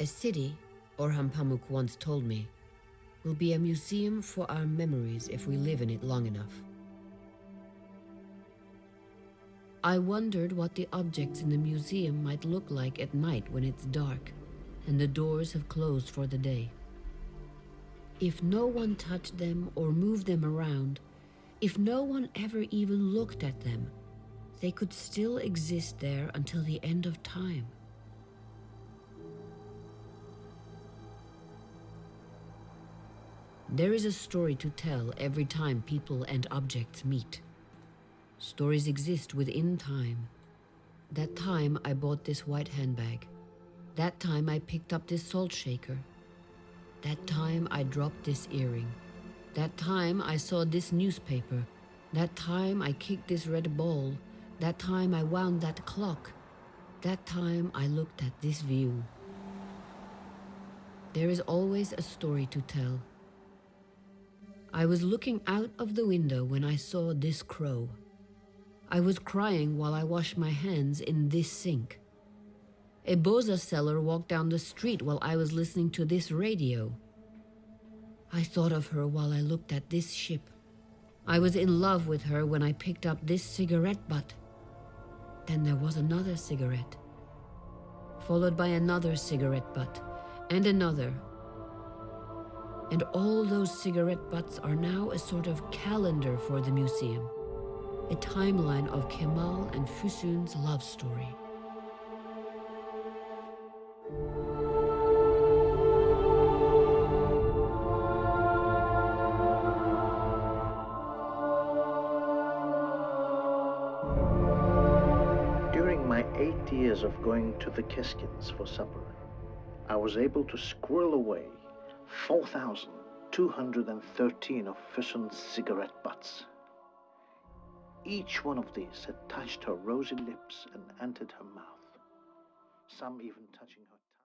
My city, Orhan Pamuk once told me, will be a museum for our memories if we live in it long enough. I wondered what the objects in the museum might look like at night when it's dark and the doors have closed for the day. If no one touched them or moved them around, if no one ever even looked at them, they could still exist there until the end of time. There is a story to tell every time people and objects meet. Stories exist within time. That time I bought this white handbag. That time I picked up this salt shaker. That time I dropped this earring. That time I saw this newspaper. That time I kicked this red ball. That time I wound that clock. That time I looked at this view. There is always a story to tell. I was looking out of the window when I saw this crow. I was crying while I washed my hands in this sink. A boza seller walked down the street while I was listening to this radio. I thought of her while I looked at this ship. I was in love with her when I picked up this cigarette butt. Then there was another cigarette, followed by another cigarette butt, and another. And all those cigarette butts are now a sort of calendar for the museum, a timeline of Kemal and Füsun's love story. During my 8 years of going to the Keskins for supper, I was able to squirrel away 4,213 of Füsun's cigarette butts. Each one of these had touched her rosy lips and entered her mouth, some even touching her tongue.